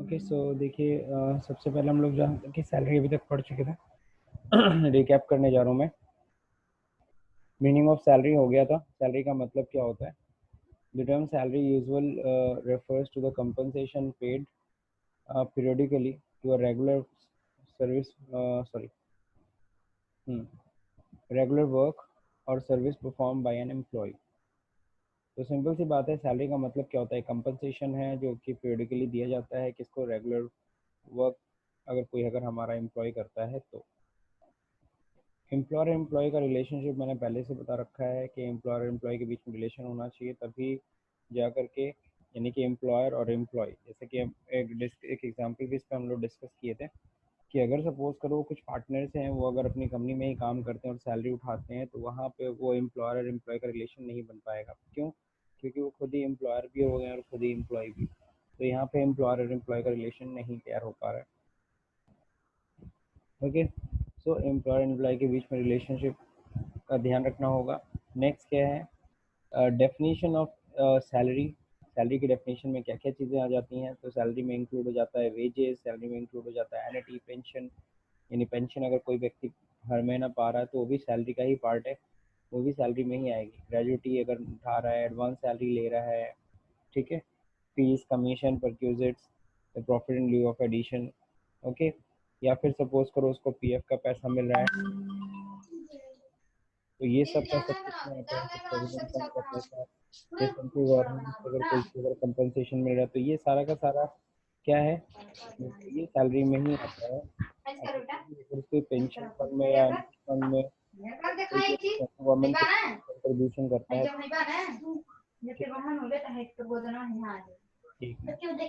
Okay so देखिए सबसे पहले हम लोग जहाँ तक कि सैलरी अभी तक पढ़ चुके थे रिकैप करने जा रहा हूँ मैं। मीनिंग ऑफ सैलरी हो गया था, सैलरी का मतलब क्या होता है। The term salary usual refers to the compensation paid periodically to a regular service sorry regular work और service perform by an employ. तो सिंपल सी बात है, सैलरी का मतलब क्या होता है, कंपनसेशन है जो कि पीरियडिकली दिया जाता है किसको, रेगुलर वर्क अगर हमारा एम्प्लॉय करता है तो। एम्प्लॉयर एम्प्लॉय का रिलेशनशिप मैंने पहले से बता रखा है कि एम्प्लॉयर एम्प्लॉय के बीच में रिलेशन होना चाहिए, तभी जा कर के, यानी कि एम्प्लॉयर और एम्प्लॉय। जैसे कि एक एग्जांपल भी इस पर हम लोग डिस्कस किए थे कि अगर सपोज करो कुछ पार्टनर्स हैं, वो अगर अपनी कंपनी में ही काम करते हैं और सैलरी उठाते हैं, तो वहाँ पे वो एम्प्लॉयर और एम्प्लॉय का रिलेशन नहीं बन पाएगा। क्यों? क्योंकि वो खुद ही एम्प्लॉयर भी हो गए और खुद ही एम्प्लॉय भी। तो यहाँ पे एम्प्लॉयर और एम्प्लॉय का रिलेशन नहीं तैयार हो पा रहा है। ओके, सो एम्प्लॉयर एम्प्लॉय के बीच में रिलेशनशिप का ध्यान रखना होगा। नेक्स्ट क्या है, डेफिनेशन ऑफ सैलरी। सैलरी की डेफिनेशन में क्या क्या चीज़ें आ जाती हैं, तो सैलरी में इंक्लूड हो जाता है वेजेस, सैलरी में इंक्लूड हो जाता है एनएटी, पेंशन, यानी पेंशन अगर कोई व्यक्ति हर महीना पा रहा है तो वो भी सैलरी का ही पार्ट है, वो भी सैलरी में ही आएगी। ग्रेजुएटी अगर उठा रहा है, एडवांस सैलरी ले रहा है, ठीक है। Fees, commission, perquisites, profit in lieu of addition, okay. या फिर सपोज करो उसको पीएफ का पैसा मिल रहा है, तो ये सब का सब कितना आता है, फिर प्रोविडेंट फंड का पैसा, फिर सेंट्रल गवर्नमेंट से अगर कोई अगर कंपनसेशन मिल रहा है, तो ये सारा का सारा क्या है, ये सैलरी में ही आता है। अब अगर कोई पेंशन फंड में या फंड में कोई गवर्नमेंट कंट्रीब्यूशन करता है, ठीक ठीक है।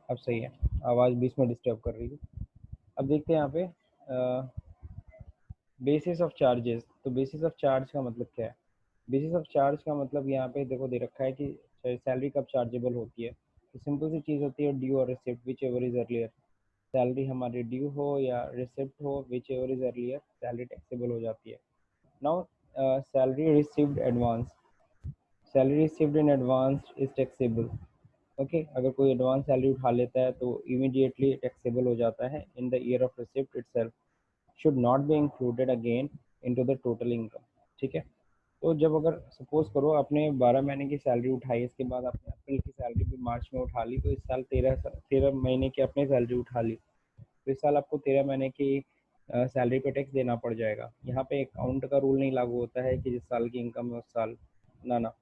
अब सही है, आवाज़ बीच में डिस्टर्ब कर रही है। अब देखते हैं यहाँ पे बेसिस ऑफ चार्जेस। तो बेसिस ऑफ चार्ज का मतलब क्या है? बेसिस ऑफ चार्ज का मतलब यहाँ पे देखो दे रखा है कि सैलरी कब चार्जेबल होती है। तो सिंपल सी चीज़ होती है ड्यू और receipt, which ever is earlier. Salary हमारी ड्यू हो या रिसिप्ट हो, which ever is earlier, salary taxable हो जाती है। Now salary received advance, salary received in advance is taxable. Okay, अगर कोई एडवांस सैलरी उठा लेता है तो इमीडिएटली टैक्सेबल हो जाता है in the year of receipt itself, should not be included again into the total income. ठीक है, तो जब अगर सपोज करो आपने 12 महीने की सैलरी उठाई, इसके बाद आपने अप्रैल की सैलरी भी मार्च में उठा ली, तो इस साल 13 महीने की अपनी सैलरी उठा ली, तो इस साल आपको 13 महीने की सैलरी पे टैक्स देना पड़ जाएगा। यहाँ पे अकाउंट का रूल नहीं लागू होता है कि जिस साल की इनकम है उस साल, ना ना।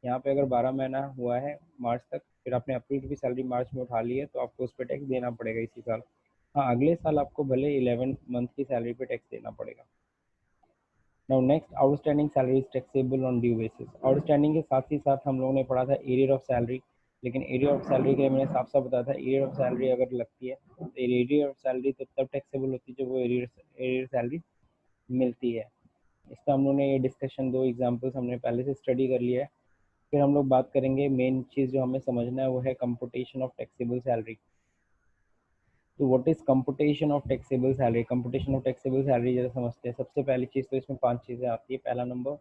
यहाँ पे अगर 12 महीना हुआ है मार्च तक, फिर आपने अप्रैल की भी सैलरी मार्च में उठा ली है, तो आपको उस पर टैक्स देना पड़ेगा इसी साल। हाँ, अगले साल आपको भले 11 मंथ की सैलरी पे टैक्स देना पड़ेगा। Now next, outstanding salary is taxable on due basis. Outstanding के साथ ही साथ हम लोगों ने पढ़ा था एरियर ऑफ सैलरी, लेकिन एरियर ऑफ सैलरी के लिए मैंने साफ साफ बताया था, एरियर ऑफ सैलरी अगर लगती है तो एरियर ऑफ सैलरी तो तब टैक्सेबल होती है जब वो एरियर सैलरी मिलती है। इसका हम लोगों ने ये डिस्कशन, दो एग्जाम्पल्स हमने पहले से स्टडी कर लिया है। फिर हम लोग बात करेंगे, मेन चीज़ जो हमें समझना है वो है कंपुटेशन ऑफ टैक्सेबल सैलरी। तो what is computation of taxable salary? Computation of taxable salary जैसे समझते हैं, सबसे पहली चीज़ तो इसमें 5 चीज़ें आती है। पहला number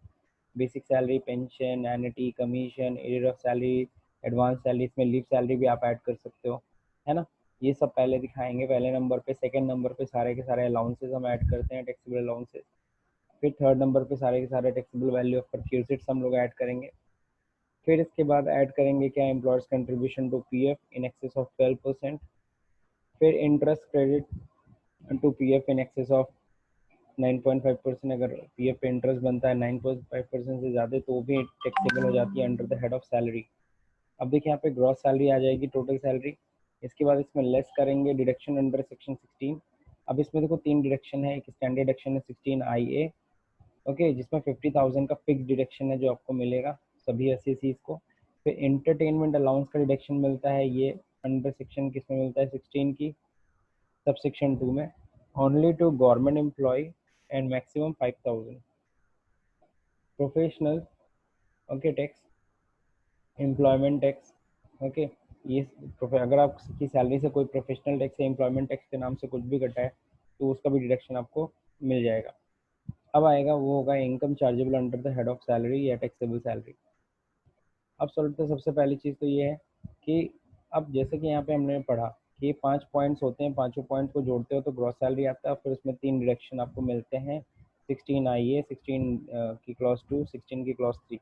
basic salary, pension, annuity, commission, arrear of salary, advance salary, इसमें लीव सैलरी भी आप ऐड कर सकते हो, है ना। ये सब पहले दिखाएंगे पहले नंबर पे। सेकंड नंबर पे सारे के सारे अलाउंसेस हम ऐड करते हैं, टैक्सेबल अलाउंसेस। फिर थर्ड नंबर पे सारे के सारे टैक्सेबल वैल्यू ऑफ परक्यूजिट्स हम लोग ऐड करेंगे। फिर इसके बाद ऐड करेंगे क्या, employers contribution to PF in excess of 12%। फिर interest credit to PF in excess of 9.5%। अगर पीएफ पे इंटरेस्ट बनता है 9.5% से ज़्यादा, तो वो भी टैक्सेबल हो जाती है under the head of salary. अब देखिए यहाँ पे ग्रॉस सैलरी आ जाएगी, टोटल सैलरी। इसके बाद इसमें लेस करेंगे डिडक्शन अंडर सेक्शन 16। अब इसमें देखो 3 डिडक्शन है, एक स्टैंडर्ड डिडक्शन है 16IA, ओके, जिसमें 50,000 का फिक्स डिडक्शन है जो आपको मिलेगा सभी एसएसीज को। फिर एंटरटेनमेंट अलाउंस का डिडक्शन मिलता है, ये अंडर सेक्शन किसमें मिलता है, 16 की सब सेक्शन 2 में, only to government employ and maximum 5,000। Professional, okay, tax, employment tax, okay. ये अगर आपकी सैलरी से कोई प्रोफेशनल टैक्स या एम्प्लॉयमेंट टैक्स के नाम से कुछ भी कटा है, तो उसका भी डिडक्शन आपको मिल जाएगा। अब आएगा वो होगा income chargeable under the head of salary या टैक्सेबल सैलरी। अब सॉल्व सबसे पहली चीज़ तो ये है कि अब जैसे कि यहाँ पे हमने पढ़ा कि 5 पॉइंट्स होते हैं, पाँचों पॉइंट्स को जोड़ते हो तो ग्रॉस सैलरी आता है, फिर उसमें 3 डिडक्शन आपको मिलते हैं, 16 आईए, 16 की क्लॉज 2, 16 की क्लॉज 3।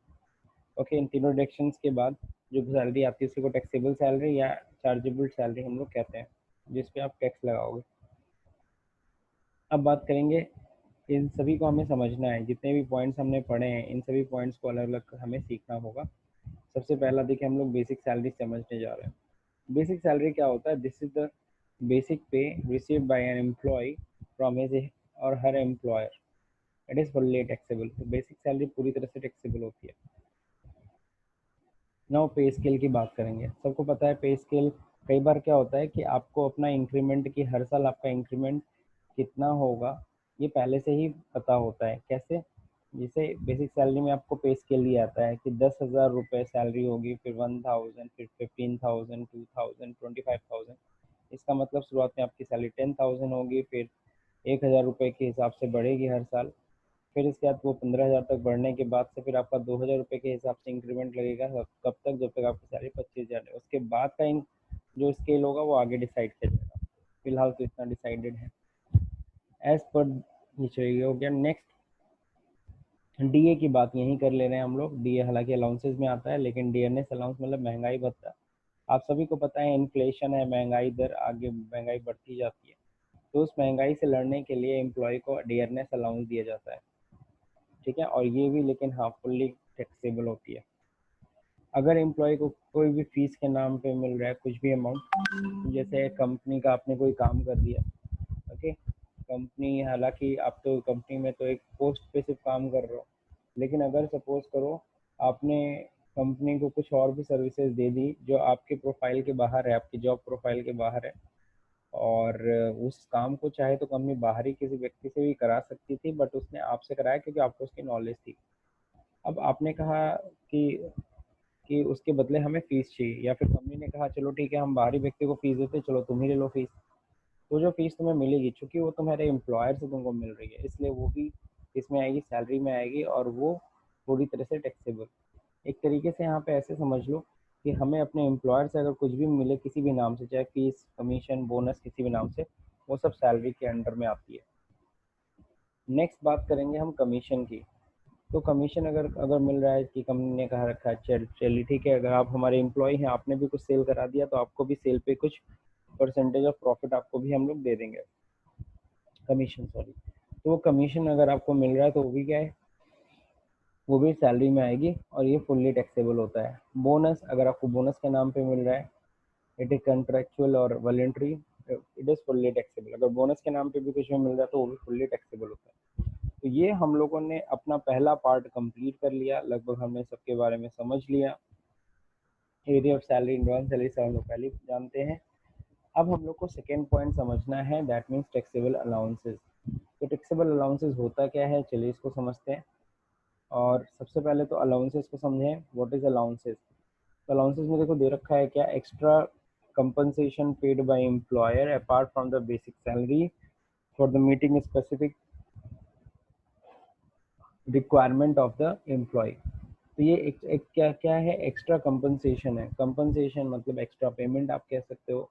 ओके, इन तीनों डिडक्शंस के बाद जो सैलरी आती है उसी को टैक्सेबल सैलरी या चार्जेबल सैलरी हम लोग कहते हैं, जिस पे आप टैक्स लगाओगे। अब बात करेंगे, इन सभी को हमें समझना है, जितने भी पॉइंट्स हमने पढ़े हैं इन सभी पॉइंट्स को अलग अलग हमें सीखना होगा। सबसे पहला देखिए हम लोग बेसिक सैलरी समझने जा रहे हैं। बेसिक सैलरी क्या होता है? This is the basic pay received by an employee from his और her employer, it is fully taxable. तो बेसिक सैलरी पूरी तरह से टैक्सेबल होती है। नाउ पे स्केल की बात करेंगे। सबको पता है पे स्केल, कई बार क्या होता है कि आपको अपना इंक्रीमेंट की हर साल आपका इंक्रीमेंट कितना होगा ये पहले से ही पता होता है। कैसे? जैसे बेसिक सैलरी में आपको पे स्केल दिया जाता है कि 10,000 रुपये सैलरी होगी, फिर 1,000, फिर 15,000, 2,000, 25,000। इसका मतलब शुरुआत में आपकी सैलरी 10,000 होगी, फिर 1,000 रुपये के हिसाब से बढ़ेगी हर साल, फिर इसके बाद वो 15,000 तक बढ़ने के बाद से फिर आपका 2,000 रुपये के हिसाब से इंक्रीमेंट लगेगा। कब तक? जब तक आपकी सैलरी 25,000 है। उसके बाद का जो स्केल होगा वो आगे डिसाइड किया जाएगा। फिलहाल तो इतना डिसाइडेड है एज पर ये चाहिए। हो गया। नेक्स्ट डीए की बात यहीं कर ले रहे हैं हम लोग। डीए हालांकि अलाउंसेज में आता है, लेकिन डियरनेस अलाउंस मतलब महंगाई भत्ता। आप सभी को पता है इन्फ्लेशन है, महंगाई दर आगे महंगाई बढ़ती जाती है, तो उस महंगाई से लड़ने के लिए एम्प्लॉय को डियरनेस अलाउंस दिया जाता है। ठीक है, और ये भी लेकिन हाँ फुल्ली टैक्सेबल होती है। अगर एम्प्लॉय को कोई भी फीस के नाम पे मिल रहा है कुछ भी अमाउंट, जैसे कंपनी का आपने कोई काम कर दिया, ओके, कंपनी, हालांकि आप तो कंपनी में तो एक पोस्ट पे सिर्फ काम कर रहे हो, लेकिन अगर सपोज करो आपने कंपनी को कुछ और भी सर्विसेज दे दी जो आपके प्रोफाइल के बाहर है, आपकी जॉब प्रोफाइल के बाहर है, और उस काम को चाहे तो कंपनी बाहरी किसी व्यक्ति से भी करा सकती थी, बट उसने आपसे कराया क्योंकि आपको उसकी नॉलेज थी। अब आपने कहा कि उसके बदले हमें फीस चाहिए, या फिर कंपनी ने कहा चलो ठीक है हम बाहरी व्यक्ति को फीस देते, चलो तुम ही ले लो फीस। तो जो फीस तुम्हें मिलेगी, चूंकि वो तुम्हारे एम्प्लॉयर से तुमको मिल रही है, इसलिए वो भी इसमें आएगी, सैलरी में आएगी, और वो पूरी तरह से टैक्सेबल। एक तरीके से यहाँ पे ऐसे समझ लो कि हमें अपने एम्प्लॉयर से अगर कुछ भी मिले किसी भी नाम से, चाहे फीस, कमीशन, बोनस, किसी भी नाम से, वो सब सैलरी के अंडर में आती है। नेक्स्ट बात करेंगे हम कमीशन की। तो कमीशन अगर अगर मिल रहा है कि कंपनी ने कहा रखा है, चलिए ठीक है, अगर आप हमारे एम्प्लॉय हैं, आपने भी कुछ सेल करा दिया, तो आपको भी सेल पे कुछ परसेंटेज ऑफ प्रॉफिट आपको भी हम लोग दे देंगे, कमीशन, सॉरी। तो वो कमीशन अगर आपको मिल रहा है तो वो भी क्या है, वो भी सैलरी में आएगी, और ये फुल्ली टैक्सेबल होता है। बोनस, अगर आपको बोनस के नाम पे मिल रहा है, इट इज कंट्रेक्चुअल और voluntary, it is fully taxable. अगर बोनस के नाम पे भी कुछ भी मिल रहा है तो वो भी फुल्ली टैक्सेबल होता है। तो ये हम लोगों ने अपना पहला पार्ट कंप्लीट कर लिया, लगभग हमने सबके बारे में समझ लिया। Area of salary, invoice salary सब हम लोग पहले जानते हैं। अब हम लोग को सेकेंड पॉइंट समझना है, दैट मीन्स टैक्सेबल अलाउंसेस। तो टैक्सेबल अलाउंसेस होता क्या है, चलिए इसको समझते हैं। और सबसे पहले तो अलाउंसेस को समझें, व्हाट इज अलाउंसेस। तो अलाउंसेस में देखो दे रखा है क्या, extra compensation paid by employer apart from the basic salary for the meeting specific requirement of the employee। तो ये एक क्या क्या है, एक्स्ट्रा कंपनसेशन है। कंपनसेशन मतलब एक्स्ट्रा पेमेंट आप कह सकते हो,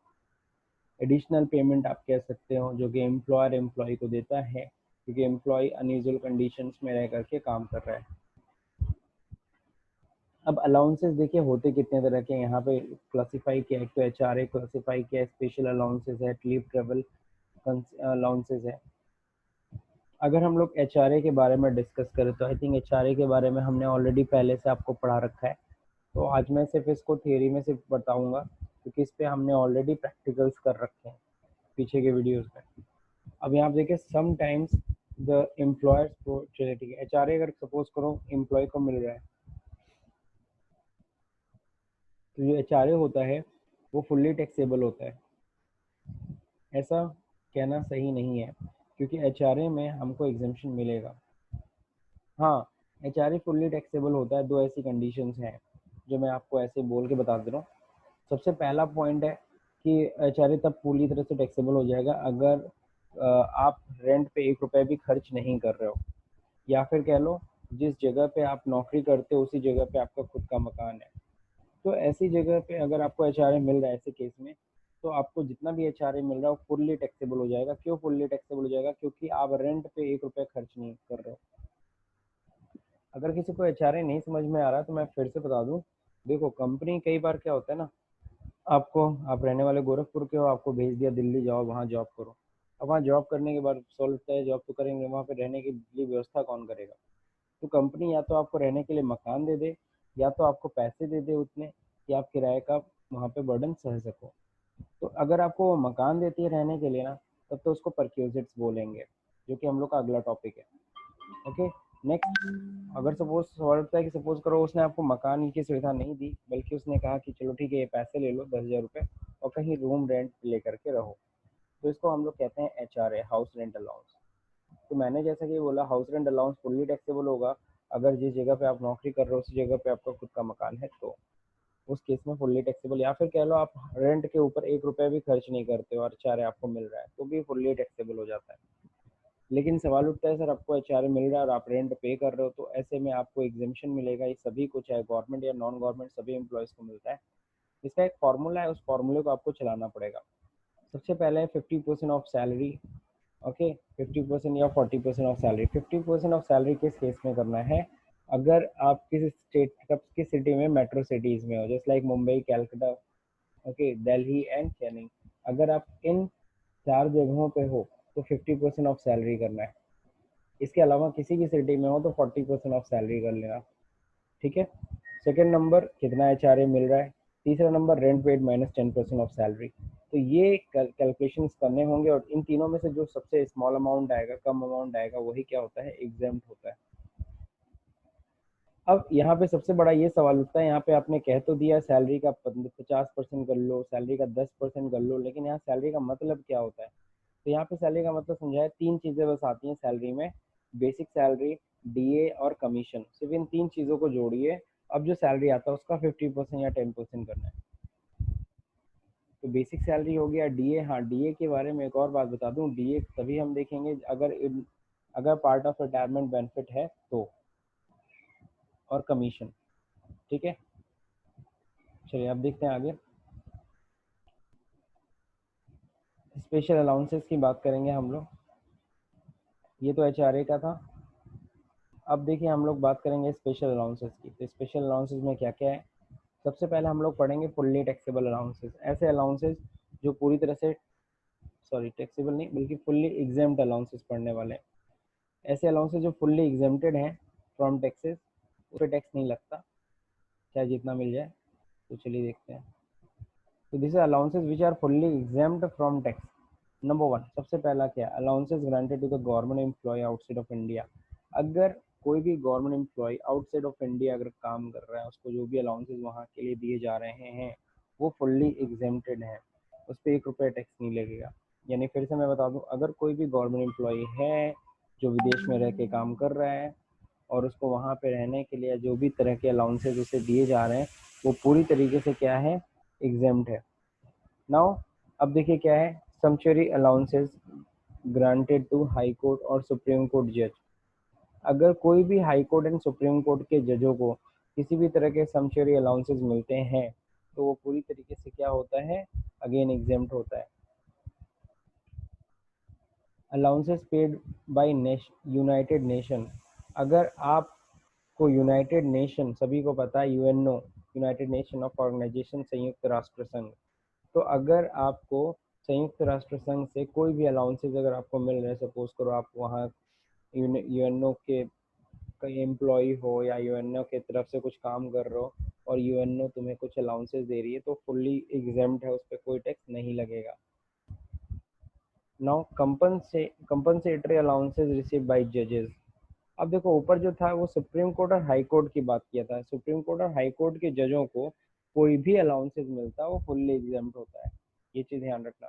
एडिशनल पेमेंट आप कह सकते हो, जो कि एम्प्लॉयर एम्प्लॉय को देता है क्योंकि एम्प्लॉय अनयूजुअल कंडीशंस में रह करके काम कर रहा है। अब अलाउंसेस देखिए होते कितने तरह के यहाँ पे क्लासिफाई किया है। तो एचआरए क्लासिफाई किया है, स्पेशल अलाउंसेस है, लीव ट्रेवल अलाउंसेस है। अगर हम लोग एचआरए के बारे में डिस्कस करें तो आई थिंक एचआरए के बारे में हमने ऑलरेडी पहले से आपको पढ़ा रखा है, तो आज मैं सिर्फ इसको थियरी में सिर्फ बताऊंगा क्योंकि इस पे हमने ऑलरेडी प्रैक्टिकल्स कर रखे हैं पीछे के वीडियोस में। अब यहाँ पे देखिए समटाइम्स द एम्प्लॉयर्स को, चलिए ठीक है, एचआरए अगर सपोज करो एम्प्लॉय को मिल रहा है, तो जो एचआरए होता है वो फुल्ली टैक्सेबल होता है। ऐसा कहना सही नहीं है क्योंकि एचआरए में हमको एग्जेम्पशन मिलेगा। हाँ, एचआरए फुल्ली टैक्सेबल होता है, दो ऐसी कंडीशंस हैं जो मैं आपको ऐसे बोल के बता दे रहा हूँ। सबसे पहला पॉइंट है कि एचआरए तब पूरी तरह से टैक्सेबल हो जाएगा अगर आप रेंट पे 1 रुपये भी खर्च नहीं कर रहे हो, या फिर कह लो जिस जगह पे आप नौकरी करते हो उसी जगह पे आपका खुद का मकान है। तो ऐसी जगह पे अगर आपको एचआरए मिल रहा है ऐसे केस में, तो आपको जितना भी एचआरए मिल रहा है वो फुल्ली टैक्सेबल हो जाएगा। क्यों फुल्ली टैक्सेबल हो जाएगा? क्योंकि आप रेंट पे 1 रुपया खर्च नहीं कर रहे हो। अगर किसी को एचआरए नहीं समझ में आ रहा तो मैं फिर से बता दूं। देखो कंपनी कई बार क्या होता है ना, आपको, आप रहने वाले गोरखपुर के हो, आपको भेज दिया दिल्ली, जाओ वहाँ जॉब करो। अब वहाँ जॉब करने के बाद सोल्व है, जॉब तो करेंगे, वहाँ पे रहने के लिए व्यवस्था कौन करेगा? तो कंपनी या तो आपको रहने के लिए मकान दे दे, या तो आपको पैसे दे दे उतने कि आप किराए का वहाँ पे बर्डन सह सको। तो अगर आपको वो मकान देती है रहने के लिए ना, तब तो उसको परक्यूजिट्स बोलेंगे, जो कि हम लोग का अगला टॉपिक है। Okay, next. अगर सपोज सवाल उठता है कि सपोज करो उसने आपको मकान की सुविधा नहीं दी, बल्कि उसने कहा कि चलो ठीक है ये पैसे ले लो 10,000 रुपये और कहीं रूम रेंट लेकर के रहो, तो इसको हम लोग कहते हैं एचआरए, हाउस रेंट अलाउंस। तो मैंने जैसा कि बोला, house rent allowance fully taxable होगा अगर जिस जगह पे आप नौकरी कर रहे हो उस जगह पे आपका खुद का मकान है, तो उस केस में फुल्ली टैक्सेबल। या फिर कह लो आप रेंट के ऊपर 1 रुपया भी खर्च नहीं करते हो और एचआरए आपको मिल रहा है, तो भी फुल्ली टैक्सेबल हो जाता है। लेकिन सवाल उठता है सर आपको एचआरए मिल रहा है और आप रेंट पे कर रहे हो, तो ऐसे में आपको एग्जेम्पशन मिलेगा। ये सभी को, चाहे गवर्नमेंट या नॉन गवर्नमेंट, सभी एम्प्लॉयज़ को मिलता है। इसका एक फॉर्मूला है, उस फॉर्मूले को आपको चलाना पड़ेगा। सबसे पहले 50% ऑफ सैलरी। ओके, 50% या 40% ऑफ सैलरी। 50% ऑफ सैलरी किस केस में करना है? अगर आप किसी स्टेट किस सिटी में, मेट्रो सिटीज़ में हो, जैसे like Mumbai, Calcutta, okay, Delhi and Chennai, अगर आप इन 4 जगहों पे हो तो 50% ऑफ सैलरी करना है। इसके अलावा किसी भी सिटी में हो तो 40% ऑफ सैलरी कर लेना। ठीक है। सेकेंड नंबर, कितना एचआरए मिल रहा है। तीसरा number, rent paid minus 10% of salary. तो ये कैलकुलेशन करने होंगे, और इन तीनों में से जो सबसे स्मॉल अमाउंट आएगा, कम अमाउंट आएगा, वही क्या होता है, एग्जेम्प्ट होता है। अब यहाँ पे सबसे बड़ा ये सवाल उठता है, यहाँ पे आपने कह तो दिया सैलरी का 50% कर लो, सैलरी का 10% कर लो, लेकिन यहाँ सैलरी का मतलब क्या होता है? तो यहाँ पे सैलरी का मतलब समझाया, 3 चीजें बस आती हैं सैलरी में, बेसिक सैलरी, डीए और कमीशन। सिर्फ इन 3 चीजों को जोड़िए। अब जो सैलरी आता है उसका 50% या 10% करना है। तो बेसिक सैलरी हो गया, डीए। हाँ, डीए के बारे में एक और बात बता दूं, डीए तभी हम देखेंगे अगर पार्ट ऑफ रिटायरमेंट बेनिफिट है तो, और कमीशन। ठीक है, चलिए अब देखते हैं आगे। स्पेशल अलाउंसेस की बात करेंगे हम लोग। ये तो एचआरए का था। अब देखिए हम लोग बात करेंगे स्पेशल अलाउंसेस की। तो स्पेशल अलाउंसेस में क्या क्या है? सबसे पहले हम लोग पढ़ेंगे फुल्ली टैक्सेबल अलाउंसेस। ऐसे अलाउंसेस जो पूरी तरह से, सॉरी टैक्सेबल नहीं बल्कि फुल्ली एग्जेम्प्ट अलाउंसेस पढ़ने वाले हैं। ऐसे अलाउंसेस जो फुल्ली एग्जेम्प्टेड हैं फ्रॉम टैक्सेस, उस पर टैक्स नहीं लगता, चाहे जितना मिल जाए। तो चलिए देखते हैं। तो this allowances which are fully exempt from tax. Number 1, सबसे पहला क्या, allowances granted to the government employ outside of India. अगर कोई भी government employ outside of India अगर काम कर रहा है, उसको जो भी अलाउंसेस वहाँ के लिए दिए जा रहे हैं वो फुल्ली एग्जेम्प्टेड हैं, उस पर 1 रुपया टैक्स नहीं लगेगा। यानी फिर से मैं बता दूं, अगर कोई भी गवर्नमेंट एम्प्लॉय है जो विदेश में रह के काम कर रहा है और उसको वहाँ पे रहने के लिए जो भी तरह के अलाउंसेस उसे दिए जा रहे हैं, वो पूरी तरीके से क्या है, एग्जेम्प्ट है। नाउ अब देखिए क्या है, sumptuary allowances granted to high court और सुप्रीम कोर्ट जज। अगर कोई भी high court and supreme court के जजों को किसी भी तरह के सम्चुरी अलाउंसेस मिलते हैं, तो वो पूरी तरीके से क्या होता है, अगेन एग्जेम्प्ट होता है। Allowances paid by United Nation. अगर आपको यूनाइटेड नेशन, सभी को पता है UNO, United Nation of Organization, संयुक्त राष्ट्र संघ। तो अगर आपको संयुक्त राष्ट्र संघ से कोई भी अलाउंसेज अगर आपको मिल रहे हैं, सपोज करो आप वहाँ यूएनओ के कहीं एम्प्लॉय हो या यूएनओ की तरफ से कुछ काम कर रहे हो और यूएनओ तुम्हें कुछ अलाउंसेस दे रही है, तो फुल्ली एग्जेम्प्ट है, उस पर कोई टैक्स नहीं लगेगा। Now compensatory allowances receive by जजेस। अब देखो ऊपर जो था वो सुप्रीम कोर्ट और हाई कोर्ट की बात किया था। सुप्रीम कोर्ट और हाई कोर्ट के जजों को कोई भी अलाउंसेस मिलता है वो फुल्ली एग्जेम्प्ट होता है, ये चीज़ ध्यान रखना।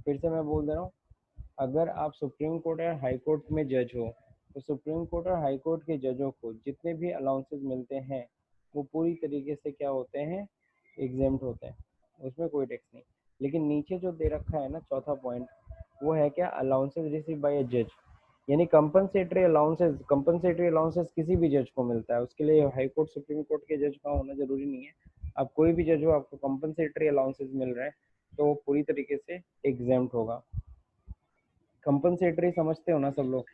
फिर से मैं बोल दे रहा हूँ, अगर आप सुप्रीम कोर्ट या हाई कोर्ट में जज हो, तो सुप्रीम कोर्ट और हाई कोर्ट के जजों को जितने भी अलाउंसेस मिलते हैं वो पूरी तरीके से क्या होते हैं, एग्जेम्प्ट होते हैं, उसमें कोई टैक्स नहीं। लेकिन नीचे जो दे रखा है ना चौथा पॉइंट, वो है क्या, अलाउंसेस रिसीव बाय ए जज। यानी कंपनसेटरी अलाउंसेस किसी भी जज को मिलता है, उसके लिए हाई कोर्ट सुप्रीम कोर्ट के जज का होना जरूरी नहीं है। आप कोई भी जज हो, आपको कंपनसेटरी अलाउंसेस मिल रहे हैं तो वो पूरी तरीके से एग्जेम्प्ट होगा। कंपनसेटरी समझते हो ना सब लोग?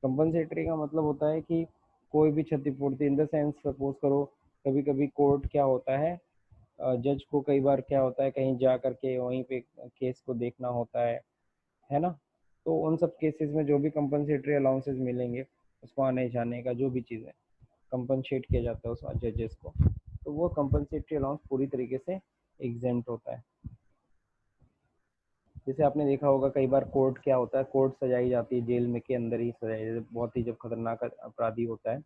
कंपनसेटरी का मतलब होता है कि कोई भी क्षतिपूर्ति, इन द सेंस सपोज करो कभी कभी कोर्ट क्या होता है, जज को कई बार क्या होता है कहीं जा करके वहीं पे केस को देखना होता है ना? तो उन सब केसेस में जो भी कंपनसेटरी अलाउंसेस मिलेंगे, उसको आने जाने का जो भी चीज़ है कंपनसेट किया जाता है उस जजेस को, तो वो कंपनसेटरी अलाउंस पूरी तरीके से एग्जेम्प्ट होता है। जैसे आपने देखा होगा कई बार कोर्ट क्या होता है, कोर्ट सजाई जाती है जेल में के अंदर ही सजाई जाती है, बहुत ही जब खतरनाक अपराधी होता है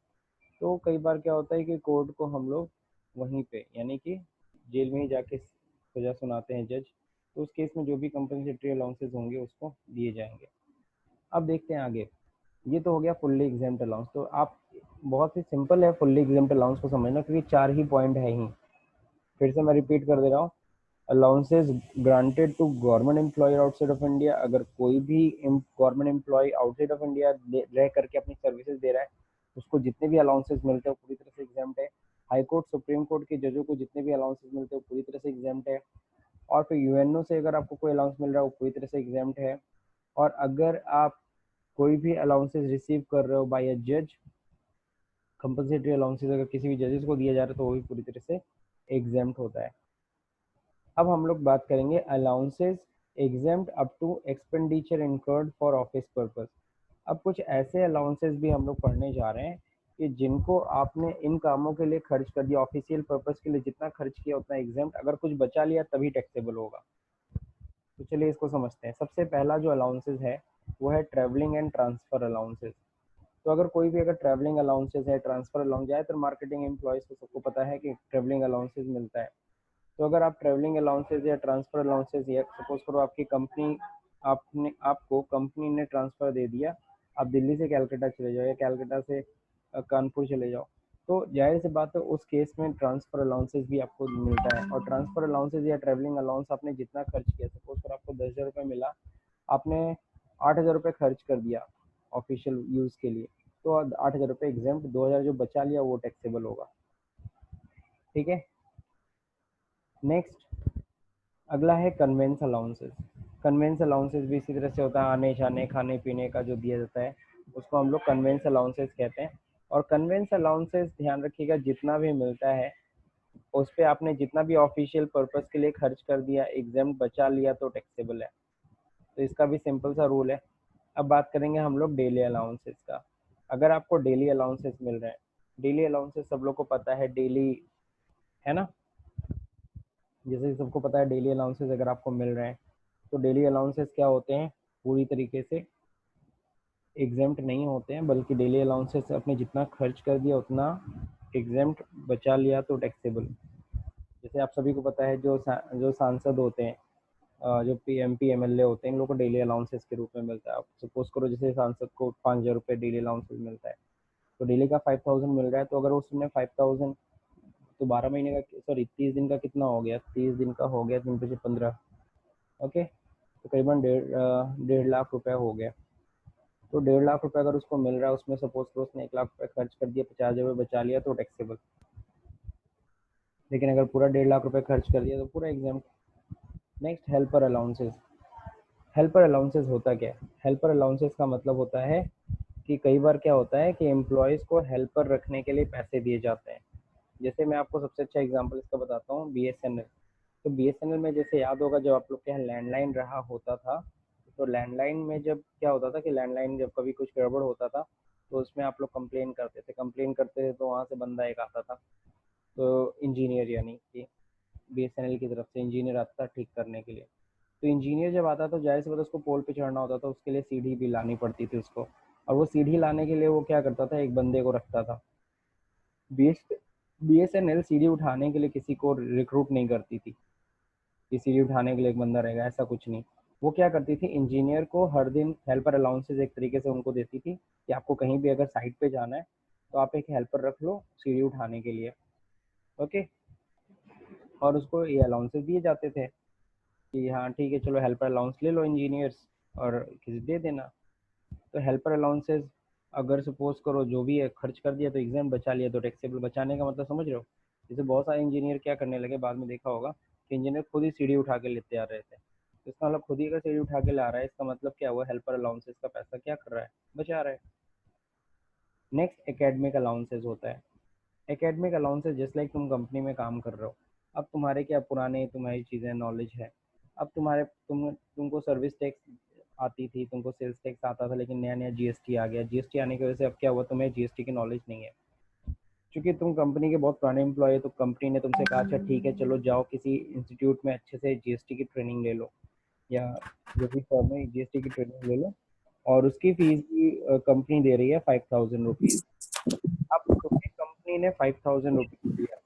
तो कई बार क्या होता है कि कोर्ट को हम लोग वहीं पे यानी कि जेल में ही जाके सजा सुनाते हैं जज, तो उस केस में जो भी कंपनसेटरी अलाउंसेस होंगे उसको दिए जाएंगे। अब देखते हैं आगे। ये तो हो गया फुल्ली एग्जाम्प्ट अलाउंस। तो आप बहुत ही सिंपल है फुल्ली एग्जाम्प्ट अलाउंस को समझना, क्योंकि 4 ही पॉइंट है ही। फिर से मैं रिपीट कर दे रहा हूँ। Allowances granted to government employ outside of India, अगर कोई भी government employ outside of India रह करके अपनी सर्विसेज दे रहा है, उसको जितने भी अलाउंसेस मिलते हैं वो पूरी तरह से एग्जाम्प्ट है। हाई कोर्ट सुप्रीम कोर्ट के जजों को जितने भी अलाउंसेस मिलते हैं वो पूरी तरह से एग्जाम्प्ट है। और फिर यूएनओ से अगर आपको कोई अलाउंस मिल रहा है वो पूरी तरह से एग्जाम्प्ट है। और अगर आप कोई भी अलाउंसेस रिसीव कर रहे हो बाय अ जज, कंपनसेटरी अलाउंसेस अगर किसी भी जजेस को दिया जा रहा है तो वो भी पूरी तरह से एग्जाम्प्ट होता है। अब हम लोग बात करेंगे allowances exempt up to expenditure incurred for office purpose. अब कुछ ऐसे अलाउंसेस भी हम लोग पढ़ने जा रहे हैं कि जिनको आपने इन कामों के लिए खर्च कर दिया, ऑफिशियल पर्पस के लिए जितना खर्च किया उतना एग्जेम्प्ट, अगर कुछ बचा लिया तभी टैक्सेबल होगा। तो चलिए इसको समझते हैं। सबसे पहला जो अलाउंसेस है वो है ट्रैवलिंग एंड ट्रांसफर अलाउंसेस। तो अगर कोई भी अगर ट्रैवलिंग अलाउंसेस है, ट्रांसफर अलाउंस जाए, तो मार्केटिंग एम्प्लॉयज़ को सबको पता है कि ट्रैवलिंग अलाउंसेस मिलता है। तो अगर आप ट्रैवलिंग अलाउंसेस या ट्रांसफर अलाउंसेस, या सपोज करो आपकी कंपनी, आपने आपको कंपनी ने ट्रांसफ़र दे दिया, आप दिल्ली से कैलकाटा चले जाओ या कैलकाटा से कानपुर चले जाओ, तो जाहिर सी बात है उस केस में ट्रांसफ़र अलाउंसेस भी आपको मिलता है। और ट्रांसफ़र अलाउंसेस या ट्रैवलिंग अलाउंस आपने जितना खर्च किया, सपोज करो आपको 10,000 रुपये मिला, आपने 8,000 रुपये खर्च कर दिया ऑफिशियल यूज़ के लिए, तो 8,000 रुपये एग्जाम्प्ट, 2,000 जो बचा लिया वो टैक्सेबल होगा। ठीक है। नेक्स्ट अगला है कन्वेंस अलाउंसेस। कन्वेंस अलाउंसेस भी इसी तरह से होता है, आने जाने खाने पीने का जो दिया जाता है उसको हम लोग कन्वेंस अलाउंसेस कहते हैं। और कन्वेंस अलाउंसेस ध्यान रखिएगा जितना भी मिलता है उस पर आपने जितना भी ऑफिशियल पर्पस के लिए खर्च कर दिया, एग्जाम बचा लिया तो टैक्सेबल है। तो इसका भी सिंपल सा रूल है। अब बात करेंगे हम लोग डेली अलाउंसेस का। अगर आपको डेली अलाउंसेस मिल रहे हैं, डेली अलाउंसेस सब लोग को पता है डेली, है ना? जैसे कि सबको पता है डेली अलाउंसेस अगर आपको मिल रहे हैं, तो डेली अलाउंसेस क्या होते हैं, पूरी तरीके से एग्जेम्प्ट नहीं होते हैं, बल्कि डेली अलाउंसेस आपने जितना खर्च कर दिया उतना एग्जेम्प्ट, बचा लिया तो टैक्सेबल। जैसे आप सभी को पता है जो सांसद होते हैं, जो पी एम एल ए होते हैं, इन लोगों को डेली अलाउंसेस के रूप में मिलता है। आप सपोज करो जैसे सांसद को 5,000 रुपये डेली अलाउंसेस मिलता है, तो डेली का 5,000 मिल रहा है, तो अगर उसने 5,000, तो 12 महीने का, सॉरी 30 दिन का कितना हो गया, 30 दिन का हो गया 3 × 15, ओके, तो करीबन 1.5 लाख रुपया हो गया। तो 1.5 लाख रुपया अगर उसको मिल रहा है, उसमें सपोज करो उसने 1 लाख रुपये खर्च कर दिया, 50,000 रुपये बचा लिया तो टैक्सेबल। लेकिन अगर पूरा 1.5 लाख रुपये खर्च कर दिया तो पूरा exam. Next helper allowances. Helper allowances होता क्या है? हेल्पर अलाउंसेस का मतलब होता है कि कई बार क्या होता है कि एम्प्लॉयज़ को हेल्पर रखने के लिए पैसे दिए जाते हैं। जैसे मैं आपको सबसे अच्छा एग्जांपल इसका बताता हूँ, बीएसएनएल। तो बीएसएनएल में जैसे याद होगा जब आप लोग के यहाँ लैंडलाइन रहा होता था, तो लैंडलाइन में जब क्या होता था कि लैंडलाइन जब कभी कुछ गड़बड़ होता था तो उसमें आप लोग कंप्लेन करते थे तो वहाँ से बंदा एक आता था, तो इंजीनियर यानी कि बीएसएनएल की तरफ से इंजीनियर आता था ठीक करने के लिए। तो इंजीनियर जब आता तो जाहिर सी बात है उसको पोल पे चढ़ना होता था, उसके लिए सीढ़ी भी लानी पड़ती थी उसको। और वो सीढ़ी लाने के लिए वो क्या करता था, एक बंदे को रखता था। बीएसएनएल सीढ़ी उठाने के लिए किसी को रिक्रूट नहीं करती थी कि सीढ़ी उठाने के लिए एक बंदा रहेगा, ऐसा कुछ नहीं। वो क्या करती थी, इंजीनियर को हर दिन हेल्पर अलाउंसेस एक तरीके से उनको देती थी कि आपको कहीं भी अगर साइट पे जाना है तो आप एक हेल्पर रख लो सीढ़ी उठाने के लिए, ओके। और उसको ये अलाउंसेस दिए जाते थे कि हाँ ठीक है चलो हेल्पर अलाउंस ले लो इंजीनियर्स और किसी दे देना। तो हेल्पर अलाउंसेस अगर सपोज करो जो भी है खर्च कर दिया तो एग्जाम बचा लिया तो टैक्सेबल। बचाने का मतलब समझ रहे हो? जैसे बहुत सारे इंजीनियर क्या करने लगे, बाद में देखा होगा कि इंजीनियर खुद ही सीढ़ी उठा के लेते आ रहे थे। तो इसका मतलब खुद ही अगर सीढ़ी उठा के ला रहा है, इसका मतलब क्या हुआ, हेल्पर अलाउंसेस का पैसा क्या कर रहा है, बचा रहा है। नेक्स्ट एकेडमिक अलाउंसेस होता है। एकेडमिक अलाउंसेस जस्ट लाइक तुम कंपनी में काम कर रहे हो, अब तुम्हारे क्या पुराने तुम्हारी चीज़ें नॉलेज है, अब तुमको सर्विस टैक्स आती थी, तुमको सेल्स टैक्स आता था, लेकिन नया नया जीएसटी आ गया। जीएसटी आने की वजह से अब क्या हुआ, तुम्हें जीएसटी की नॉलेज नहीं है। क्योंकि तुम कंपनी के बहुत पुराने एम्प्लॉय हो, तो कंपनी ने तुमसे कहा अच्छा ठीक है चलो जाओ किसी इंस्टीट्यूट में अच्छे से जीएसटी की ट्रेनिंग ले लो, या जो भी फॉर्म है जीएसटी की ट्रेनिंग ले लो, और उसकी फीस भी कंपनी दे रही है 5000 रुपीज़। अब तुम्हें कंपनी ने 5000 रुपीज़ दिया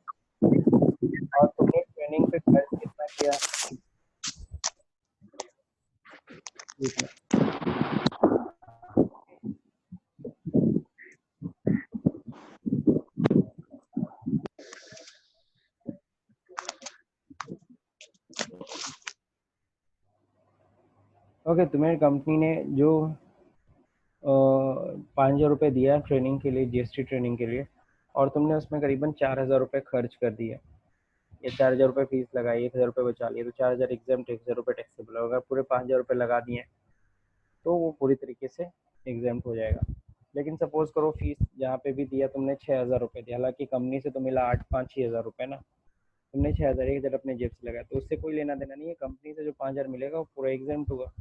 और तुमने ट्रेनिंग पे खर्च कितना किया, इतना। ओके, तुम्हें कंपनी ने जो 5000 रुपये दिया ट्रेनिंग के लिए, जीएसटी ट्रेनिंग के लिए, और तुमने उसमें करीबन 4000 रुपये खर्च कर दिए। ये 4000 रुपये फीस लगाई, 1000 रुपये बचा लिए, तो 4000 एग्जाम, 1000 रुपये टैक्सेबल। अगर पूरे 5000 रुपये लगा दिए तो वो पूरी तरीके से एग्जाम हो जाएगा। लेकिन सपोज करो फीस जहाँ पे भी दिया तुमने 6000 रुपये दिया, हालांकि कंपनी से तो मिला 8 5 6 हज़ार रुपये ना, तुमने 6000 1000 अपने जेब से लगाया, तो उससे कोई लेना देना नहीं है। कंपनी से जो 5000 मिलेगा वो पूरा एग्जाम होगा।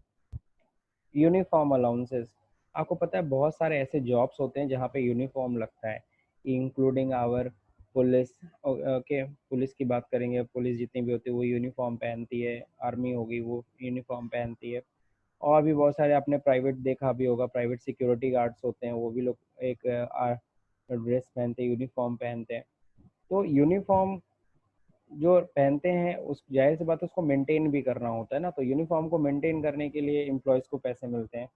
यूनिफॉर्म अलाउंसेस, आपको पता है बहुत सारे ऐसे जॉब्स होते हैं जहाँ पे यूनिफॉर्म लगता है, including our police. Okay, police की बात करेंगे, पुलिस जितनी भी होती है वो यूनिफॉर्म पहनती है, आर्मी होगी वो यूनिफॉर्म पहनती है, और भी बहुत सारे आपने प्राइवेट देखा भी होगा, प्राइवेट सिक्योरिटी गार्ड्स होते हैं, वो भी लोग एक ड्रेस पहनते हैं, यूनिफॉर्म पहनते हैं। तो यूनिफॉर्म जो पहनते हैं उस जाहिर सी बात है उसको मेंटेन भी करना होता है ना, तो यूनिफॉर्म को मेंटेन करने के लिए एम्प्लॉयज़ को पैसे मिलते हैं।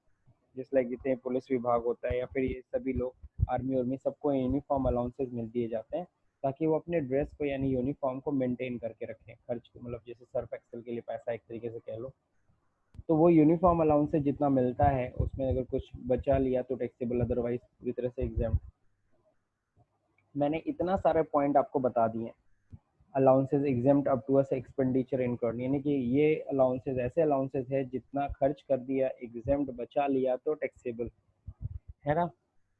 जिस लाइक जितने पुलिस विभाग होता है या फिर ये सभी लोग आर्मी उर्मी, सबको यूनिफॉर्म अलाउंसेस मिल दिए जाते हैं ताकि वो अपने ड्रेस को यानी यूनिफॉर्म को मेंटेन करके रखें। खर्च मतलब जैसे सर्फ एक्सेल के लिए पैसा एक तरीके से कह लो, तो वो यूनिफॉर्म अलाउंसेस जितना मिलता है उसमें अगर कुछ बचा लिया तो टैक्सेबल, अदरवाइज पूरी तरह से एग्जाम। मैंने इतना सारे पॉइंट आपको बता दिए। Allowances exempt up to expenditure incurred, यानी कि ये अलाउंसेस ऐसे अलाउंसेस है जितना खर्च कर दिया एग्जाम्ड, बचा लिया तो टैक्सेबल है ना।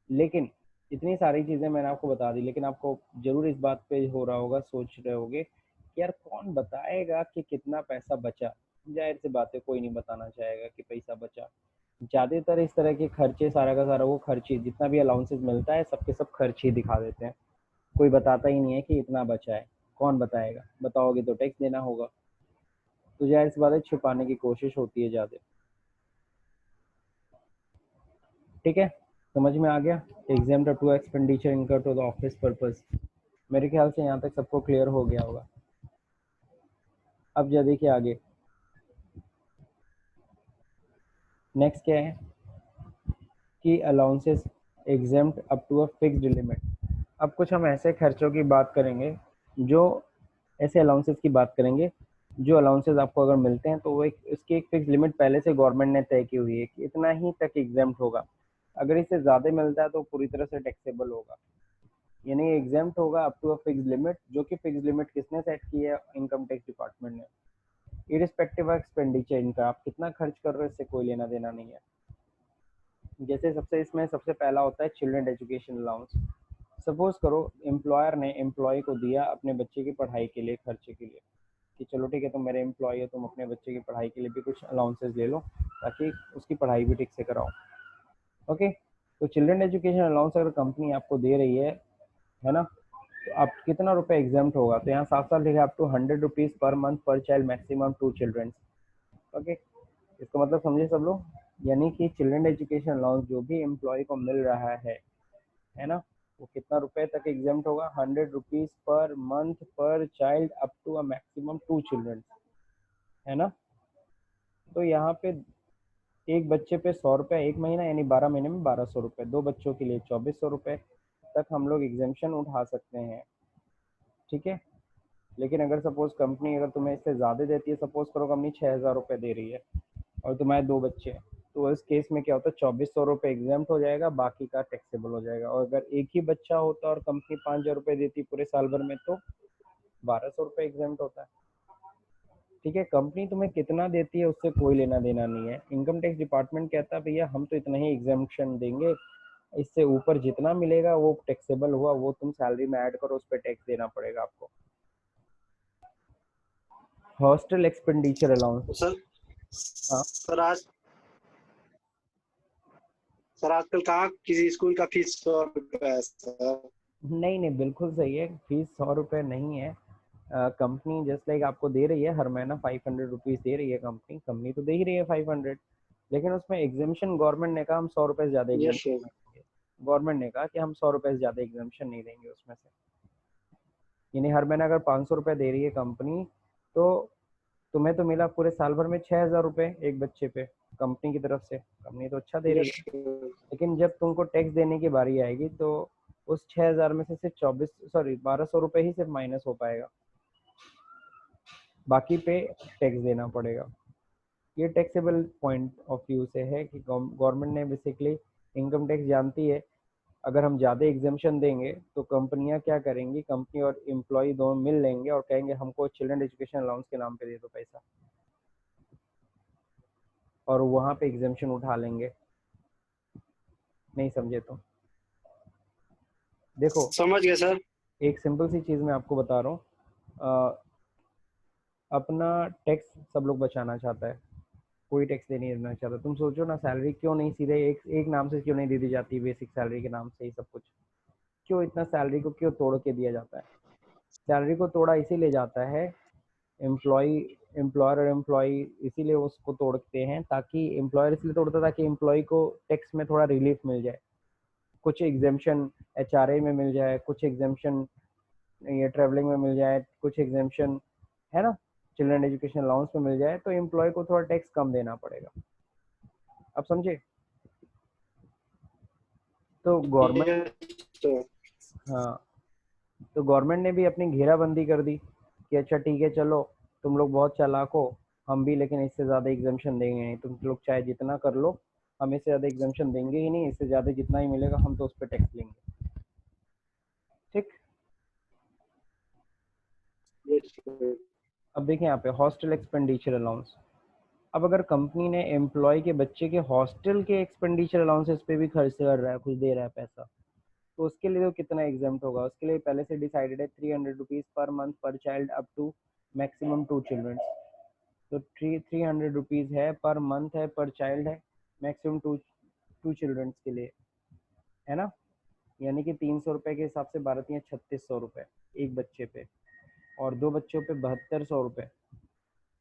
लेकिन इतनी सारी चीज़ें मैंने आपको बता दी, लेकिन आपको ज़रूर इस बात पे हो रहा होगा, सोच रहे होगे कि यार कौन बताएगा कि कितना पैसा बचा। जाहिर सी बात है कोई नहीं बताना चाहेगा कि पैसा बचा। ज़्यादातर इस तरह के खर्चे सारा का सारा वो खर्च ही, जितना भी अलाउंसेस मिलता है सबके सब खर्च ही दिखा देते हैं। कोई बताता ही नहीं है कि इतना बचा है। कौन बताएगा, बताओगे तो टैक्स देना होगा, तो जाहिर सी बात है छुपाने की कोशिश होती है ज़्यादा। ठीक है, समझ में आ गया। एग्जाम टू एक्सपेंडिचर इनकर टू द ऑफिस पर्पस। मेरे ख्याल से यहाँ तक सबको क्लियर हो गया होगा। अब जा देखिए आगे, नेक्स्ट क्या है कि allowances exempt up to a fixed limit. अब कुछ हम ऐसे खर्चों की बात करेंगे, जो ऐसे अलाउंसेस की बात करेंगे जो अलाउंसेस आपको अगर मिलते हैं तो वो एक इसकी एक फिक्स लिमिट पहले से गवर्नमेंट ने तय की हुई है कि इतना ही तक एग्जाम्प्ट होगा। अगर इससे ज़्यादा मिलता है तो पूरी तरह से टैक्सेबल होगा, यानी एग्जाम्प्ट होगा up to a fix limit, जो कि फिक्स लिमिट किसने सेट की है, इनकम टैक्स डिपार्टमेंट ने। इरिस्पेक्टिव ऑफ एक्सपेंडिचर, इनका आप कितना खर्च कर रहे हो इससे कोई लेना देना नहीं है। जैसे सबसे पहला होता है चिल्ड्रन एजुकेशन अलाउंस। सपोज करो एम्प्लॉयर ने एम्प्लॉय को दिया अपने बच्चे की पढ़ाई के लिए, खर्चे के लिए, कि चलो ठीक है तुम मेरे एम्प्लॉय हो, तुम अपने बच्चे की पढ़ाई के लिए भी कुछ अलाउंसेस ले लो ताकि उसकी पढ़ाई भी ठीक से कराओ। ओके, तो चिल्ड्रन एजुकेशन अलाउंस अगर कंपनी आपको दे रही है ना, तो आप कितना रुपए एग्जाम्प्ट होगा, तो यहाँ साफ साफ लिखा है up to 100 rupees per month per child, maximum 2 children. Okay, इसका मतलब समझे सब लोग, यानी कि चिल्ड्रन एजुकेशन अलाउंस जो भी एम्प्लॉय को मिल रहा है ना, वो कितना रुपए तक एग्जाम्प्ट होगा, 100 rupees per month per child up to a maximum 2 children, है ना। तो यहाँ पे एक बच्चे पे 100 रुपये एक महीना, यानी 12 महीने में 1200 रुपये, दो बच्चों के लिए 2400 रुपये तक हम लोग एग्जामेशन उठा सकते हैं। ठीक है, लेकिन अगर सपोज कंपनी अगर तुम्हें इससे ज़्यादा देती है, सपोज करो कंपनी 6000 रुपये दे रही है और तुम्हारे दो बच्चे हैं, तो इस केस में क्या होता है, 2400 रुपये एग्जाम्प्ट हो जाएगा, बाकी का टैक्सेबल हो जाएगा। और अगर एक ही बच्चा होता और कंपनी 5000 रुपये देती पूरे साल भर में, तो 1200 रुपये एग्जाम्प्ट होता है। ठीक है, कंपनी तुम्हें कितना देती है उससे कोई लेना देना नहीं है। इनकम टैक्स डिपार्टमेंट कहता है भैया हम तो इतना ही एग्जाम्पशन देंगे, इससे ऊपर जितना मिलेगा वो टैक्सेबल हुआ, वो तुम सैलरी में ऐड करो, उस पर टैक्स देना पड़ेगा आपको। Hostel expenditure allowance. तो सर हाँ सर आजकल कहाँ किसी स्कूल का फीस 100 रुपए है सर? नहीं बिल्कुल सही है, फीस 100 रुपये नहीं है। कंपनी जस्ट लाइक आपको दे रही है हर महीना 500 रुपीज़ दे रही है कंपनी, कंपनी तो दे ही रही है 500, लेकिन उसमें एग्जामेशन गवर्नमेंट ने कहा हम 100 रुपये से ज़्यादा यस एग्जामेशन सर। नहीं देंगे। गवर्नमेंट ने कहा कि हम 100 रुपये से ज़्यादा एग्जामेशन नहीं देंगे उसमें से। यानी हर महीना अगर 500 रुपये दे रही है कंपनी, तो तुम्हें तो मिला पूरे साल भर में 6000 रुपये एक बच्चे पे कंपनी की तरफ से। कंपनी तो अच्छा दे रही यस है, सर। लेकिन जब तुमको टैक्स देने की बारी आएगी तो उस 6000 में से सिर्फ 1200 रुपये ही सिर्फ माइनस हो पाएगा, बाकी पे टैक्स देना पड़ेगा। ये टैक्सेबल पॉइंट ऑफ व्यू से है कि गवर्नमेंट ने बेसिकली इनकम टैक्स जानती है अगर हम ज़्यादा एग्जामेशन देंगे तो कंपनियां क्या करेंगी, कंपनी और एम्प्लॉय दोनों मिल लेंगे और कहेंगे हमको चिल्ड्रन एजुकेशन अलाउंस के नाम पे दे दो पैसा, और वहाँ पे एग्जामेशन उठा लेंगे। नहीं समझे तो देखो, समझ गए सर। एक सिंपल सी चीज़ मैं आपको बता रहा हूँ, अपना टैक्स सब लोग बचाना चाहता है, कोई टैक्स नहीं देना चाहता। तुम सोचो ना, सैलरी क्यों नहीं सीधे एक एक नाम से क्यों नहीं दे दी जाती, बेसिक सैलरी के नाम से ही सब कुछ, क्यों इतना सैलरी को क्यों तोड़ के दिया जाता है? सैलरी को तोड़ा इसीलिए जाता है, एम्प्लॉय एम्प्लॉयर और एम्प्लॉय इसीलिए उसको तोड़ते हैं, ताकि एम्प्लॉयर इसलिए तोड़ता है ताकि एम्प्लॉय को टैक्स में थोड़ा रिलीफ मिल जाए, कुछ एग्जाम्पशन एचआरए में मिल जाए, कुछ एग्जाम्पशन ये ट्रैवलिंग में मिल जाए, कुछ एग्जाम्पशन है ना चिल्ड्रन एजुकेशन अलाउंस में मिल जाए, तो एम्प्लॉय को थोड़ा टैक्स कम देना पड़ेगा। अब समझे? तो गवर्नमेंट, यस सर। हाँ, तो गवर्नमेंट ने भी अपनी घेराबंदी कर दी कि अच्छा ठीक है चलो तुम लोग बहुत चालाक हो, हम भी लेकिन इससे ज़्यादा एग्जाम्पशन देंगे नहीं, तुम लोग चाहे जितना कर लो, हम इससे ज़्यादा एग्जाम्पशन देंगे ही नहीं, इससे ज़्यादा जितना ही मिलेगा हम तो उस पर टैक्स लेंगे। ठीक, यस सर। अब देखिए यहाँ पे हॉस्टल एक्सपेंडिचर अलाउंस। अब अगर कंपनी ने एम्प्लॉय के बच्चे के हॉस्टल के एक्सपेंडिचर अलाउंसेस पे भी खर्च कर रहा है, कुछ दे रहा है पैसा, तो उसके लिए तो कितना एग्जाम्प्ट होगा? उसके लिए पहले से डिसाइडेड है 300 rupees per month per child up to maximum 2 children. तो 300 रुपीज़ है पर मंथ है पर चाइल्ड है, मैक्सिमम टू चिल्ड्रंस के लिए, है ना? यानी कि 300 रुपये के हिसाब से 12×3=3600 रुपये एक बच्चे पे, और 2 बच्चों पे 7200 रुपये,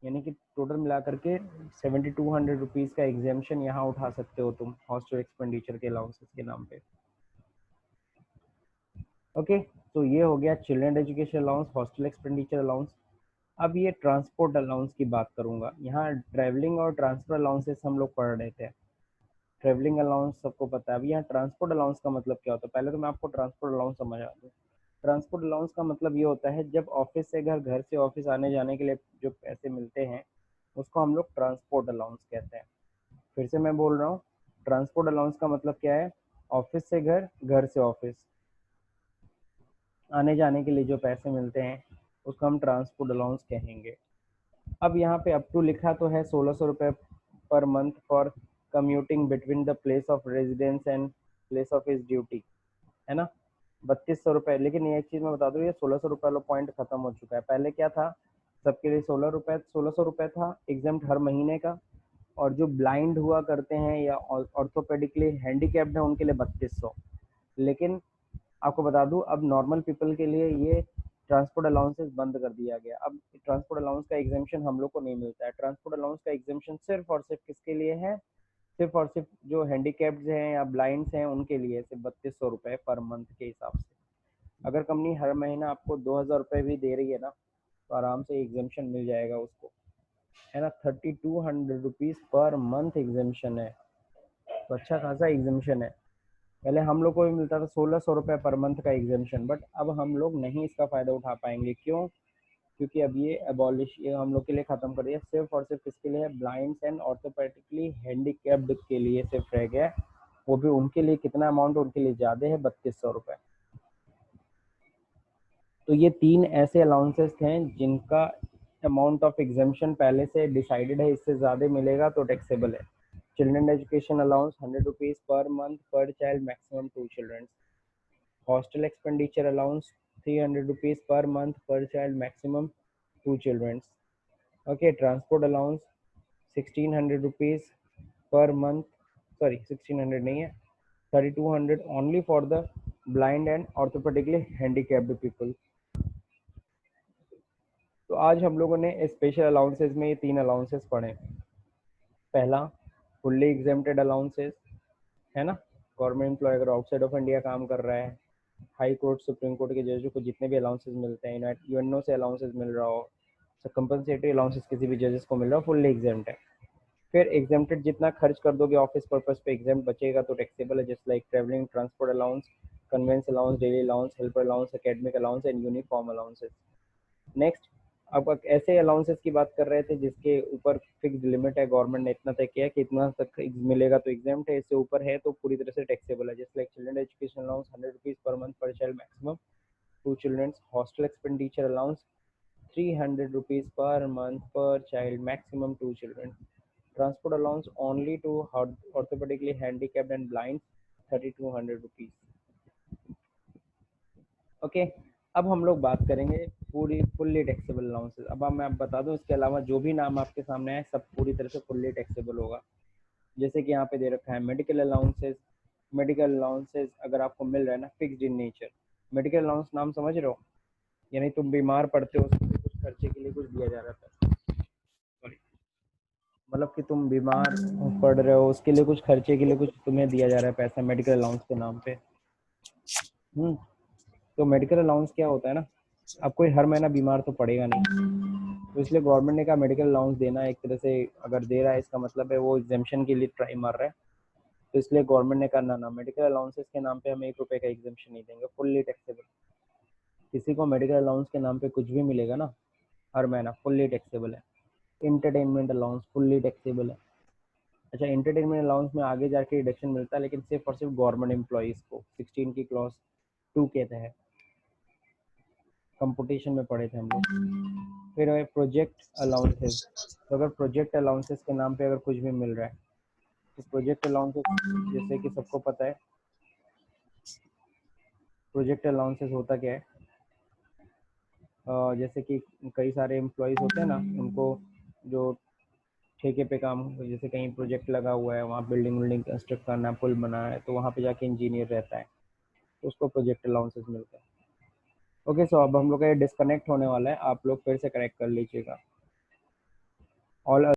यानी कि टोटल मिला करके 7200 रुपीज़ का एग्जाम्शन यहाँ उठा सकते हो तुम हॉस्टल एक्सपेंडिचर के अलाउंसेस के नाम पे। ओके, तो ये हो गया children education allowance, hostel expenditure allowance. अब ये ट्रांसपोर्ट अलाउंस की बात करूंगा। यहाँ ट्रैवलिंग और ट्रांसफर अलाउंसेस हम लोग पढ़ रहे थे, ट्रैवलिंग अलाउंस सबको पता है। अब यहाँ ट्रांसपोर्ट अलाउंस का मतलब क्या होता है, पहले तो मैं आपको ट्रांसपोर्ट अलाउंस समझा दूँ। ट्रांसपोर्ट अलाउंस का मतलब ये होता है जब ऑफिस से घर, घर से ऑफिस आने जाने के लिए जो पैसे मिलते हैं उसको हम लोग ट्रांसपोर्ट अलाउंस कहते हैं। फिर से मैं बोल रहा हूँ, ट्रांसपोर्ट अलाउंस का मतलब क्या है? ऑफिस से घर, घर से ऑफिस आने जाने के लिए जो पैसे मिलते हैं उसको हम ट्रांसपोर्ट अलाउंस कहेंगे। अब यहाँ पे अप टू लिखा तो है 1600 रुपये per month for commuting between the place of residence and place of his duty, है ना? 3200 रुपये। लेकिन ये एक चीज़ मैं बता दूँ, ये 1600 रुपये वाला पॉइंट खत्म हो चुका है। पहले क्या था, सबके लिए 1600 रुपये था एग्जाम्प्ट हर महीने का, और जो ब्लाइंड हुआ करते हैं या ऑर्थोपेडिकली हैंडीकैप्ड है उनके लिए 3200। लेकिन आपको बता दूं अब नॉर्मल पीपल के लिए ये ट्रांसपोर्ट अलाउंसेस बंद कर दिया गया। अब ट्रांसपोर्ट अलाउंस का एग्जाम्पशन हम लोग को नहीं मिलता है। ट्रांसपोर्ट अलाउंस का एग्जाम्पशन सिर्फ और सिर्फ किसके लिए है? सिर्फ और सिर्फ जो हैंडीकैप्ड हैं या ब्लाइंड्स हैं उनके लिए, सिर्फ 3200 रुपये पर मंथ के हिसाब से। अगर कंपनी हर महीना आपको 2000 रुपये भी दे रही है ना, तो आराम से एग्जाम्पशन मिल जाएगा उसको, है ना? 3200 रुपीज़ पर मंथ एग्जाम्पशन है, तो अच्छा खासा एग्जाम्पशन है। पहले हम लोग को भी मिलता था 1600 रुपये पर मंथ का एग्जाम्पशन, बट अब हम लोग नहीं इसका फ़ायदा उठा पाएंगे। क्यों? क्योंकि अब ये अबॉलिश ये हम लोग के लिए ख़त्म कर दिया, सिर्फ और सिर्फ किसके लिए, ब्लाइंड्स एंड ऑर्थोपेडिकली हैंडीकैप्ड के लिए सिर्फ रह गया। वो भी उनके लिए कितना अमाउंट उनके लिए ज़्यादा है, 3200 रुपये। तो ये 3 ऐसे अलाउंसेस हैं जिनका अमाउंट ऑफ एग्जामेशन पहले से डिसाइडेड है, इससे ज़्यादा मिलेगा तो टैक्सेबल है। Children education allowance 100 rupees per month per child, maximum 2 children. Hostel expenditure allowance 300 rupees per month per child, maximum 2 children. Okay, transport allowance 1600 rupees per month, sorry 1600 नहीं है, 3200 only for the blind and orthopedically handicapped people. तो आज हम लोगों ने special allowances में ये 3 allowances पढ़े। पहला फुल्ली एग्जेम्प्टेड अलाउंसेस है ना, गवर्नमेंट एम्प्लॉय अगर आउटसाइड ऑफ इंडिया काम कर रहा है, हाई कोर्ट सुप्रीम कोर्ट के जजों को जितने भी अलाउंसेस मिलते हैं, यूएनओ से अलाउंसेस मिल रहा हो, कंपनसेटरी अलाउंसेस किसी भी जजेस को मिल रहा हो, फुल्ली एग्जेम्प्ट है। फिर एग्जेम्प्टेड जितना खर्च कर दोगे ऑफिस पर्पस पे एग्जेम्प्ट बचेगा तो टैक्सेबल है, just like travelling transport allowance, convince allowance, daily allowance, helper allowance, academic allowance and uniform allowances. Next, अब ऐसे अलाउंसेस की बात कर रहे थे जिसके ऊपर फिक्स्ड लिमिट है, गवर्नमेंट ने इतना तय किया कि इतना तक मिलेगा तो एग्जाम्प्ट है, इससे ऊपर है तो पूरी तरह से टैक्सेबल है, just like children education allowance 100 rupees per month per child, maximum 2 children. Hostel expenditure allowance 300 rupees per month per child, maximum 2 children. Transport allowance only to orthopedically handicapped and blind 3200 rupees. Okay, अब हम लोग बात करेंगे पूरी fully taxable allowances. अब मैं आप बता दूं, इसके अलावा जो भी नाम आपके सामने आए सब पूरी तरह से फुल्ली टैक्सेबल होगा। जैसे कि यहाँ पे दे रखा है मेडिकल अलाउंसेस। मेडिकल अलाउंसेस अगर आपको मिल रहा है ना fixed in nature, medical allowance नाम समझ रहे हो, यानी तुम बीमार पड़ते हो उसके लिए कुछ खर्चे के लिए कुछ दिया जा रहा था, सॉरी मतलब कि तुम बीमार पड़ रहे हो उसके लिए कुछ खर्चे के लिए कुछ तुम्हें दिया जा रहा है पैसा मेडिकल अलाउंस के नाम पे। तो मेडिकल अलाउंस क्या होता है ना, अब कोई हर महीना बीमार तो पड़ेगा नहीं, तो इसलिए गवर्नमेंट ने कहा मेडिकल अलाउंस देना एक तरह से, अगर दे रहा है इसका मतलब है वो एग्जेम्पशन के लिए ट्राई मार रहा है, तो इसलिए गवर्नमेंट ने कहा ना मेडिकल अलाउंसेस के नाम पे हम 1 रुपये का एग्जेम्पशन नहीं देंगे, फुल्ली टैक्सेबल। किसी को मेडिकल अलाउंस के नाम पे कुछ भी मिलेगा ना हर महीना, फुल्ली टैक्सेबल है। इंटरटेनमेंट अलाउंस फुल्ली टैक्सेबल है। अच्छा, इंटरटेनमेंट अलाउंस में आगे जाके रिडक्शन मिलता है, लेकिन सिर्फ और सिर्फ गवर्नमेंट एम्प्लॉयज़ को 16 की क्लॉज 2 के तहत, कंपटीशन में पढ़े थे हम लोग। फिर है प्रोजेक्ट अलाउंसेस। तो अगर प्रोजेक्ट अलाउंसेस के नाम पे अगर कुछ भी मिल रहा है तो प्रोजेक्ट अलाउंसेस, जैसे कि सबको पता है प्रोजेक्ट अलाउंसेस होता क्या है, जैसे कि कई सारे एम्प्लॉयज़ होते हैं ना, उनको जो ठेके पे काम, जैसे कहीं प्रोजेक्ट लगा हुआ है, वहाँ बिल्डिंग विल्डिंग कंस्ट्रक्ट करना है, पुल बना है, तो वहाँ पे जाके इंजीनियर रहता है, तो उसको प्रोजेक्ट अलाउंसेस मिलता है। ओके, सो अब हम लोग का ये डिस्कनेक्ट होने वाला है, आप लोग फिर से कनेक्ट कर लीजिएगा। ऑल